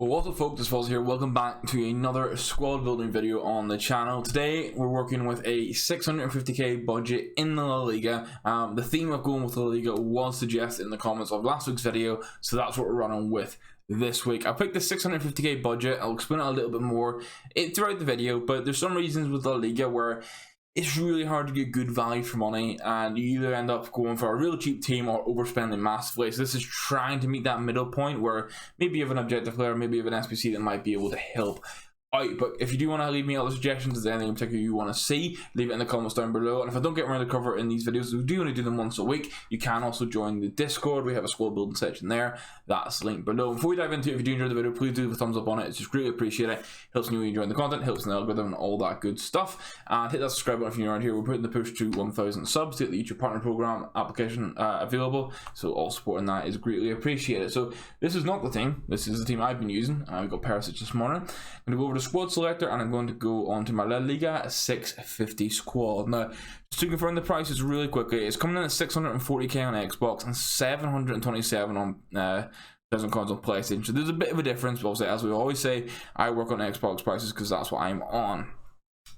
Well, what's up folks, it's Fuzz here. Welcome back to another squad building video on the channel. Today we're working with a 650k budget in the La Liga. The theme of going with La Liga was suggested in the comments of last week's video, so that's what we're running with this week. I picked the 650k budget. I'll explain it a little bit more throughout the video, but there's some reasons with La Liga where it's really hard to get good value for money, and you either end up going for a real cheap team or overspending massively. So this is trying to meet that middle point where maybe you have an objective player, maybe you have an SPC that might be able to help out. But if you do want to leave me other suggestions, is there anything in particular you want to see, leave it in the comments down below. And if I don't get around to cover in these videos, we do only do them once a week, you can also join the Discord. We have a squad building section there, that's linked below. Before we dive into it, if you do enjoy the video, please do leave a thumbs up on it. It's just really appreciate it. Helps me when you enjoy the content, helps in the algorithm and all that good stuff. And hit that subscribe button if you're around here. We're putting the push to 1,000 subs to get the YouTube partner program application available, so all support in that is greatly appreciated. So this is not the team, this is the team I've been using. We've got Perisic this morning. I'm going to go over to squad selector and I'm going to go on to my La Liga 650 squad. Now, just to confirm the prices really quickly, it's coming in at 640k on Xbox and 727 on thousand coins on PlayStation. So there's a bit of a difference, but obviously, as we always say, I work on Xbox prices because that's what I'm on.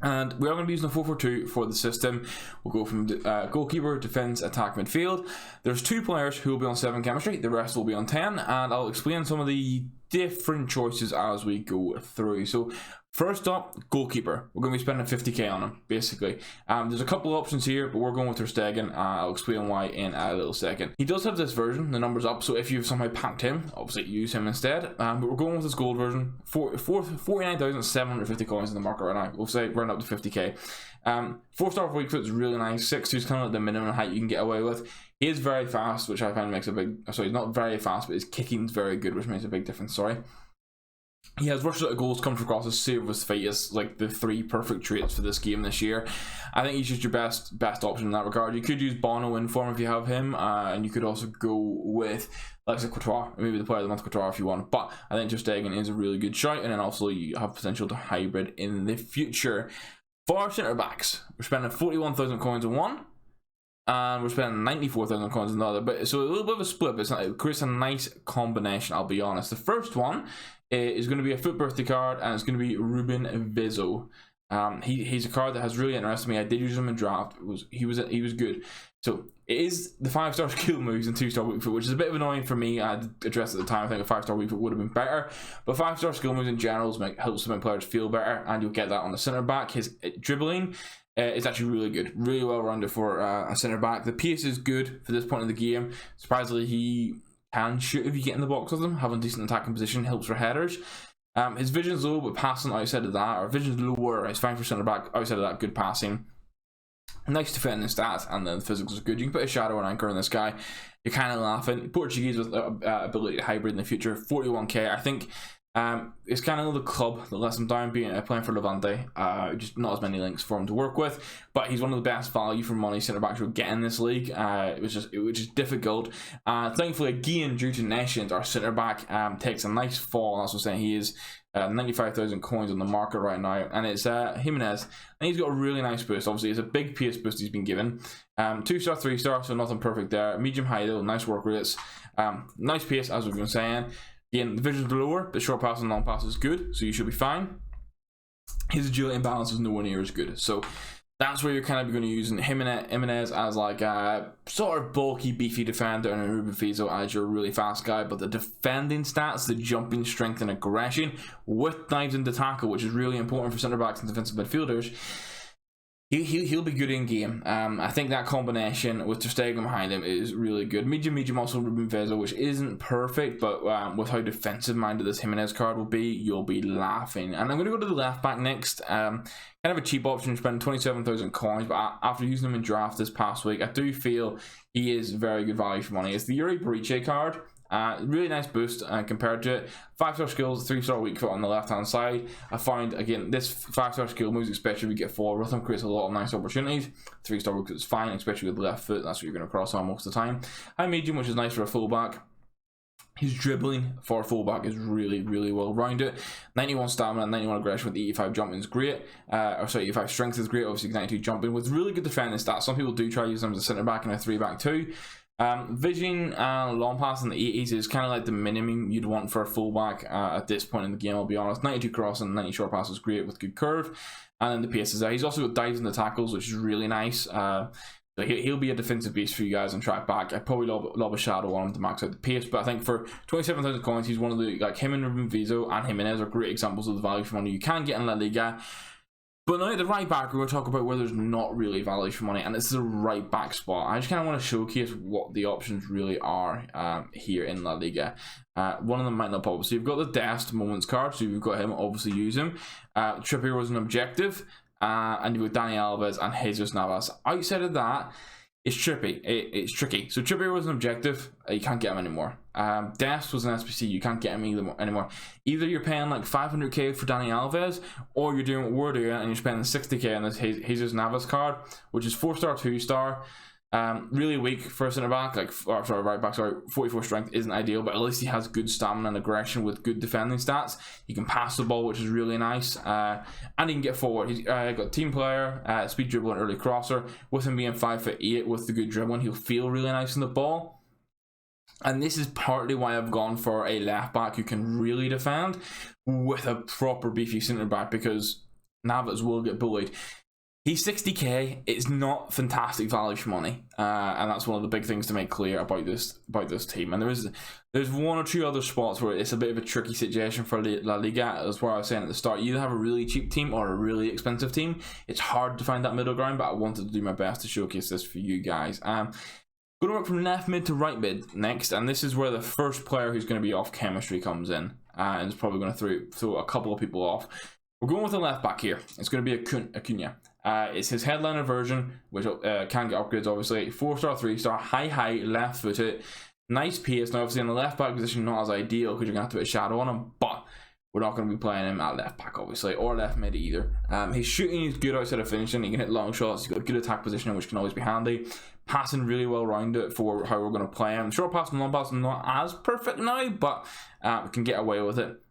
And we are going to be using a 4-4-2 for the system. We'll go from goalkeeper, defense, attack, midfield. There's 2 players who will be on 7 chemistry, the rest will be on 10, and I'll explain some of the different choices as we go through. So first up, goalkeeper. We're going to be spending 50k on him, basically. There's a couple of options here, but we're going with Ter Stegen. I'll explain why in a little second. He does have this version, the number's up, so if you've somehow packed him, obviously use him instead. But we're going with this gold version. 49,750 coins in the market right now. We'll say round up to 50k. 4-star for weak foot is really nice. 6'2" is kind of like the minimum height you can get away with. He is very fast, which I find makes a big... Sorry, he's not very fast, but his kicking's very good, which makes a big difference, sorry. He has versatile goals, comes across as save with his feet as like the 3 perfect traits for this game this year. I think he's just your best option in that regard. You could use Bono in form if you have him, and you could also go with like Courtois, maybe the player of the month Courtois if you want. But I think Ter Stegen is a really good shout, and then also you have potential to hybrid in the future. For our centre backs, we're spending 41,000 coins on one, and we're spending 94,000 coins on the other. But so a little bit of a split, but it creates a nice combination, I'll be honest. The first one is going to be a foot birthday card, and it's going to be Ruben Vezo. He's a card that has really interested me. I did use him in draft. He was good. So it is the 5-star skill moves and 2-star weak foot, which is a bit of annoying for me. I addressed at the time. I think a 5-star weak foot would have been better, but 5-star skill moves in general helps to make players feel better, and you'll get that on the center back. His dribbling is actually really good, really well rounded for a center back. The pace is good for this point in the game. Surprisingly, he can shoot if you get in the box with him. Having decent attacking position helps for headers. His vision's low, but passing outside of that, or vision's lower, it's fine for centre back. Outside of that, good passing. Nice defending stats, and then the physicals are good. You can put a shadow and anchor on this guy. You're kind of laughing. Portuguese with ability to hybrid in the future. 41k. I think it's kind of the club that lets him down, being playing for Levante. Just not as many links for him to work with, but he's one of the best value for money centre backs we'll get in this league, which is difficult. Thankfully, again, due to nations, our centre back takes a nice fall. That's what I'm saying. He is 95,000 coins on the market right now, and it's Jimenez, and he's got a really nice boost. Obviously, it's a big pace boost he's been given. 2-star, 3-star, so nothing perfect there. Medium high though, nice work rates, nice pace as we've been saying. Again, the vision's lower, but short pass and long pass is good, so you should be fine. His agility and balance is nowhere near as good, so that's where you're kind of going to use Jimenez as like a sort of bulky, beefy defender, and Ruben Vezo as your really fast guy. But the defending stats, the jumping strength and aggression with knives into tackle, which is really important for centre backs and defensive midfielders, he'll be good in game. I think that combination with Ter Stegen behind him is really good. Medium also Ruben Vezo, which isn't perfect, but with how defensive minded this Jimenez card will be, you'll be laughing. And I'm going to go to the left back next. Kind of a cheap option, spending 27,000 coins, but after using him in draft this past week, I do feel he is very good value for money. It's the Yuri Bariche card. Really nice boost compared to it. 5-star skills, 3-star weak foot on the left hand side. I find again this 5-star skill moves, especially if you get forward with him, creates a lot of nice opportunities. 3-star weak foot is fine, especially with the left foot. That's what you're going to cross on most of the time. High medium, which is nice for a fullback. His dribbling for a fullback is really, really well rounded. 91 stamina, 91 aggression with 85 jumping is great. 85 strength is great. Obviously, 92 jumping with really good defending stats. Some people do try to use them as a centre back and a 3-back too. Vision long pass in the 80s is kind of like the minimum you'd want for a fullback at this point in the game, I'll be honest. 92 cross and 90 short pass is great with good curve, and then the pace is there. He's also got dives in the tackles, which is really nice. So he'll be a defensive beast for you guys on track back. I probably lob a shadow on him to max out the pace, but I think for 27,000 coins, he's one of the, like, him and Ruben Vizo and Jimenez are great examples of the value for money you can get in La Liga. But now at the right back, we're going to talk about where there's not really value for money, and this is a right back spot. I just kind of want to showcase what the options really are here in La Liga. One of them might not pop up. So you've got the Dest Moments card, so you've got him, obviously use him. Trippier was an objective, and you've got Dani Alves and Jesus Navas. Outside of that, it's tricky. It's tricky. So Trippier was an objective, you can't get him anymore. Dest was an SPC, you can't get him anymore. Either you're paying like 500k for Dani Alves, or you're doing what we're doing and you're spending 60k on this Jesus Navas card, which is 4-star, 2-star. Really weak for a centre back, right back, 44 strength isn't ideal, but at least he has good stamina and aggression with good defending stats. He can pass the ball, which is really nice, and he can get forward. He's got team player, speed dribble and early crosser. With him being 5'8" with the good dribbling, he'll feel really nice in the ball. And this is partly why I've gone for a left back who can really defend with a proper beefy centre back, because Navas will get bullied. He's 60k. It's not fantastic value for money, and that's one of the big things to make clear about this team. And there's one or two other spots where it's a bit of a tricky situation for La Liga. That's where I was saying at the start, you either have a really cheap team or a really expensive team. It's hard to find that middle ground, but I wanted to do my best to showcase this for you guys. Going to work from left mid to right mid next, and this is where the first player who's going to be off chemistry comes in, and it's probably going to throw a couple of people off. We're going with a left back here. It's going to be Acuna. It's his headliner version, which can get upgrades, obviously. 4-star, 3-star, high, left-footed, nice pace. Now, obviously, in the left back position, not as ideal because you're going to have to put a shadow on him, but we're not going to be playing him at left back, obviously, or left mid either. His shooting is good outside of finishing. He can hit long shots. He's got good attack positioning, which can always be handy. Passing really well around it for how we're going to play him. Short pass and long pass not as perfect now, but we can get away with it.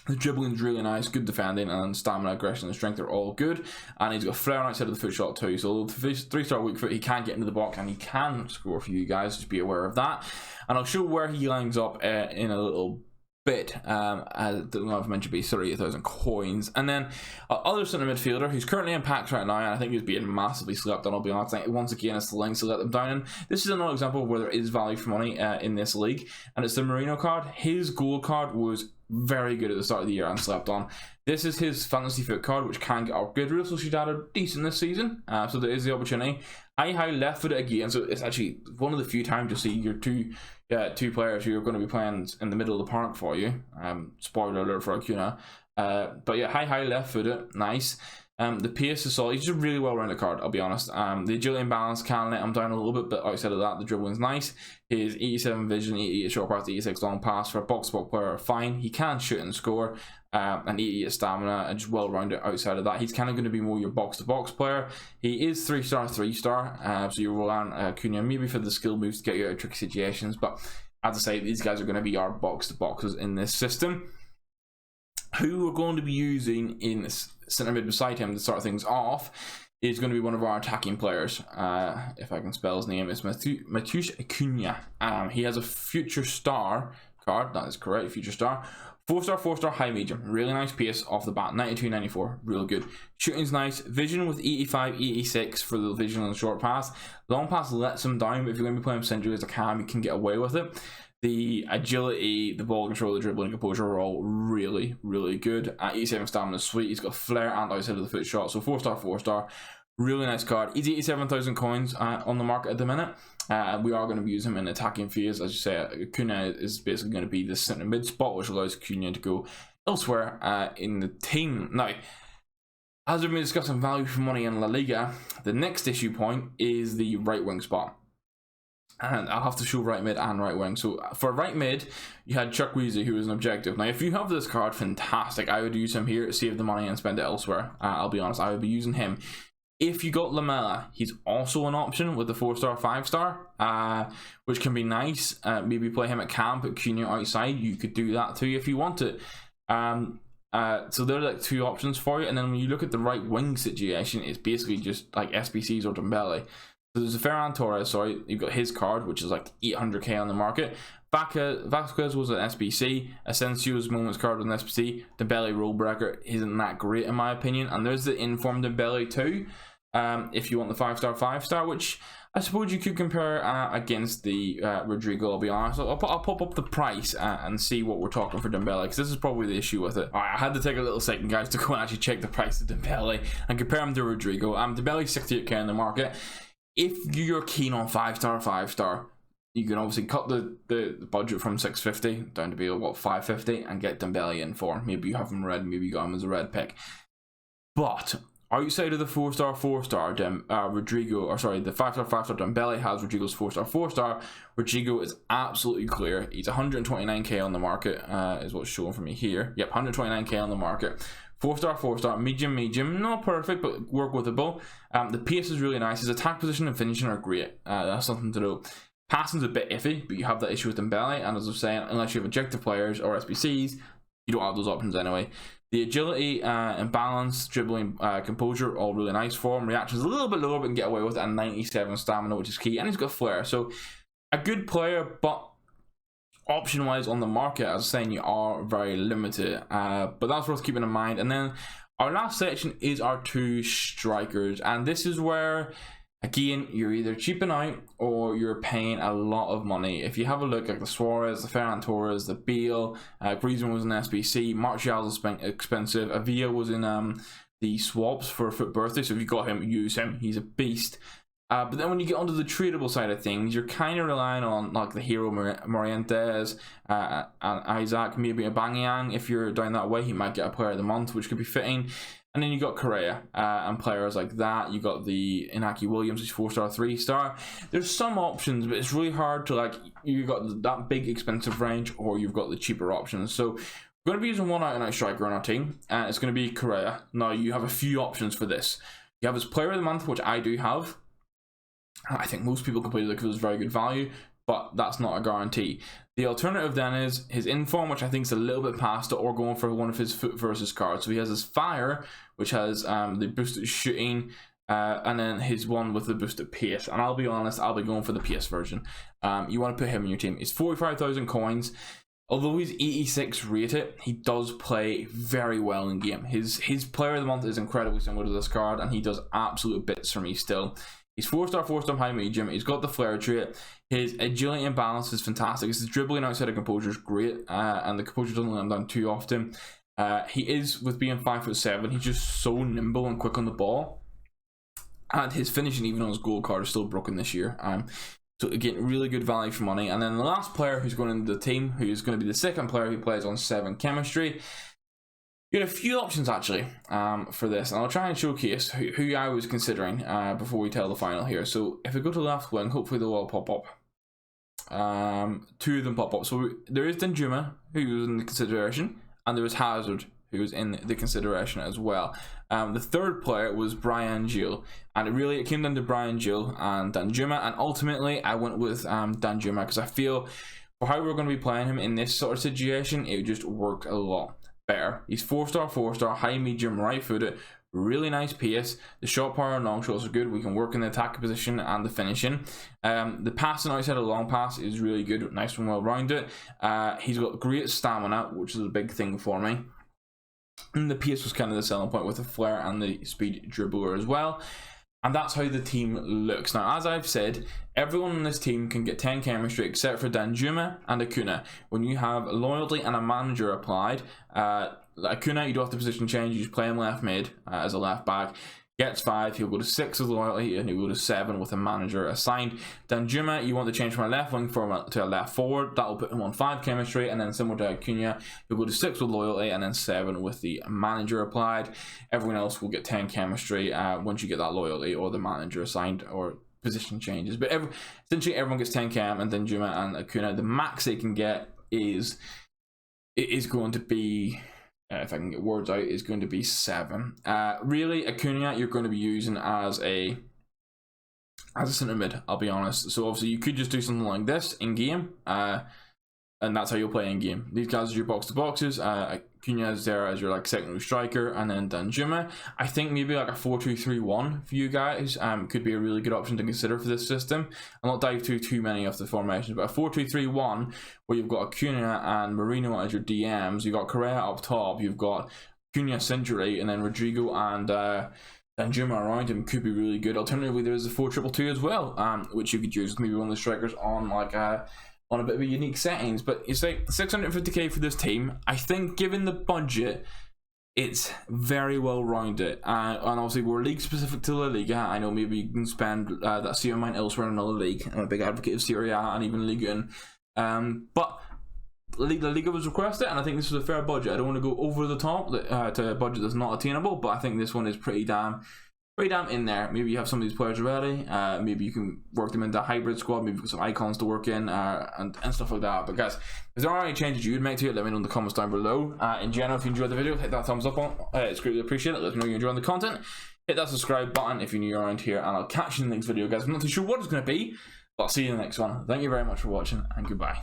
The dribbling's really nice, good defending, and stamina, aggression, and strength are all good. And he's got flair outside of the foot shot too. So 3-star weak foot, he can get into the box and he can score for you guys. Just be aware of that. And I'll show where he lines up in a little bit. I don't know if I mentioned, be 38,000 coins. And then other centre midfielder who's currently in packs right now, and I think he's being massively slept on, I'll be honest. Once again, it's the lengths to let them down. And this is another example of where there is value for money in this league, and it's the Marino card. His gold card was very good at the start of the year and slept on. This is his fantasy foot card, which can get upgraded, so she's added decent this season. So there is the opportunity. High left footed again, so it's actually one of the few times you'll see your two players who are going to be playing in the middle of the park for you. Spoiler alert for Acuna. But yeah, high left footed, nice. The pace is solid. He's just a really well rounded card, I'll be honest. The agility and balance can let him down a little bit, but outside of that, the dribbling's nice. His 87 vision, 88 short pass, 86 long pass for a box-to-box player are fine. He can shoot and score, and 88 stamina, and just well rounded outside of that. He's kind of going to be more your box-to-box player. He is 3-star, 3-star, so you will learn Acuna maybe for the skill moves to get you out of tricky situations, but as I say, these guys are going to be our box-to-boxes in this system. Who we're going to be using in centre mid beside him to start things off is going to be one of our attacking players. If I can spell his name, it's Matheus Acuna. He has a future star card, that is correct, future star. 4-star, 4-star, high medium. Really nice pace off the bat. 92, 94, real good. Shooting's nice. Vision with 85, 86 for the vision on the short pass. Long pass lets him down, but if you're going to be playing centrally as a cam, you can get away with it. The agility, the ball control, the dribbling, composure are all really, really good. 87 stamina is sweet. He's got flair and outside of the foot shot. So 4-star, 4-star. Really nice card. He's 87,000 coins on the market at the minute. We are going to be using him in attacking phase. As you say, Acuna is basically going to be the centre mid spot, which allows Acuna to go elsewhere in the team. Now, as we've been discussing value for money in La Liga, the next issue point is the right wing spot. And I'll have to show right mid and right wing. So for right mid, you had Chuck Weezy, who was an objective. Now, if you have this card, fantastic. I would use him here to save the money and spend it elsewhere. I'll be honest, I would be using him. If you got Lamela, he's also an option with the 4-star, 5-star, which can be nice. Maybe play him at camp, at Cunha outside. You could do that too if you want it. So there are like two options for you. And then when you look at the right wing situation, it's basically just like SBCs or Dembele. So there's a Ferran Torres, sorry, you've got his card, which is like 800k on the market. Vasquez was an SBC, Asensio's Moments card was an SBC, Dembele Rule Breaker isn't that great in my opinion, and there's the informed Dembele too, if you want the 5-star, which I suppose you could compare against the Rodrigo, I'll be honest. I'll pop up the price and see what we're talking for Dembele, because this is probably the issue with it. Alright, I had to take a little second, guys, to go and actually check the price of Dembele and compare him to Rodrigo. Dembele's 68k in the market. If you're keen on 5-star, you can obviously cut the budget from 650 down to be what 550 and get Dembele in for. Maybe you have him red, maybe you got him as a red pick. But outside of the 4-star, Rodrigo, or sorry, the 5-star, Dembele has Rodrigo's 4-star. Rodrigo is absolutely clear. He's 129k on the market, is what's showing for me here. Yep, 129k on the market. 4-star, medium, not perfect, but work withable. The pace is really nice. His attack position and finishing are great. That's something to know. Passing's a bit iffy, but you have that issue with Dembele, and as I was saying, unless you have objective players or SBCs, you don't have those options anyway. The agility and balance, dribbling, composure, all really nice for him. Reaction's a little bit lower, but can get away with it, and 97 stamina, which is key, and he's got flair. So a good player, but option-wise on the market, as I was saying, you are very limited. But that's worth keeping in mind. And then our last section is our 2 strikers, and this is where, again, you're either cheaping out or you're paying a lot of money. If you have a look at the Suarez, the Ferran Torres, the Bale, Griezmann was an SBC, Martial's expensive, Avila was in the swaps for a FUT birthday, so if you got him, use him, he's a beast. But then when you get onto the tradable side of things, you're kind of relying on like the hero Morientes, and Isaac, maybe a Bangyang. If you're down that way, he might get a player of the month, which could be fitting. And then you got Correa and players like that. You got the Inaki Williams, who's 4-star, 3-star. There's some options, but it's really hard to, like, you got that big expensive range, or you've got the cheaper options. So we're going to be using one out-and-out striker on our team, and it's going to be Correa. Now you have a few options for this. You have his player of the month, which I do have. I think most people completely look at it as very good value, but that's not a guarantee. The alternative then is his inform, which I think is a little bit past it, or going for one of his foot versus cards. So he has his fire, which has the boosted shooting, and then his one with the boosted pace. And I'll be honest, I'll be going for the pace version. You want to put him in your team. He's 45,000 coins. Although he's 86 rated, he does play very well in game. His player of the month is incredibly similar to this card, and he does absolute bits for me still. He's 4-star, high medium. He's got the flair trait. His agility and balance is fantastic. His dribbling outside of composure is great, and the composure doesn't let him down too often. He is, with being 5'7", he's just so nimble and quick on the ball. And his finishing, even on his goal card, is still broken this year. So again, really good value for money. And then the last player who's going into the team, who's going to be the second player who plays on 7 chemistry. You had a few options actually for this, and I'll try and showcase who I was considering before we tell the final here. So if we go to left wing, hopefully they'll all pop up. 2 of them pop up. So there is Danjuma, who was in the consideration, and there was Hazard, who was in the consideration as well. The third player was Brian Gill, and it came down to Brian Gill and Danjuma, and ultimately I went with Danjuma because I feel for how we're going to be playing him in this sort of situation, it just worked a lot better. He's 4-star, high medium, right footed, really nice pace. The shot power and long shots are good. We can work in the attack position and the finishing. The passing outside of long pass is really good, nice and well rounded. He's got great stamina, which is a big thing for me. And the pace was kind of the selling point with the flair and the speed dribbler as well. And that's how the team looks. Now, as I've said, everyone on this team can get 10 chemistry except for Danjuma and Acuna. When you have loyalty and a manager applied, Acuna, you don't have to position change, you just play him left mid as a left back. Gets 5, he'll go to 6 with loyalty, and he'll go to 7 with a manager assigned. Danjuma, you want to change from a left wing to a left forward, that'll put him on 5 chemistry, and then similar to Acuna, he'll go to 6 with loyalty, and then 7 with the manager applied. Everyone else will get 10 chemistry once you get that loyalty or the manager assigned or position changes. But essentially everyone gets 10 chem, and Danjuma and Acuna, the max they can get is going to be... if I can get words out, is going to be 7. Really, Acuna you're going to be using as a centre mid, I'll be honest. So obviously you could just do something like this in game, and that's how you'll play in game. These guys are your box to boxes. Cunha is there as your like secondary striker, and then Danjuma. I think maybe like a 4-2-3-1 for you guys could be a really good option to consider for this system. I'll not dive too many of the formations, but a 4-2-3-1 where you've got Cunha and Marino as your DMs. You've got Correa up top. You've got Cunha centrally, and then Rodrigo and Danjuma around him could be really good. Alternatively, there is a 4-2-2 as well, which you could use maybe one of the strikers on like on a bit of a unique settings. But it's like 650k for this team. I think given the budget, it's very well rounded, and obviously we're league specific to La Liga. I know maybe you can spend that same amount elsewhere in another league. I'm a big advocate of Serie A and even Liga, but La Liga was requested, and I think this was a fair budget. I don't want to go over the top to a budget that's not attainable, but I think this one is pretty damn in there. Maybe you have some of these players already. Maybe you can work them into a hybrid squad. Maybe put some icons to work in and stuff like that. But guys, if there are any changes you would make to it, let me know in the comments down below. In general, if you enjoyed the video, hit that thumbs up on. It's greatly appreciated. Let me know you're enjoying the content. Hit that subscribe button if you're new around here, and I'll catch you in the next video, guys. I'm not too sure what it's going to be, but I'll see you in the next one. Thank you very much for watching, and goodbye.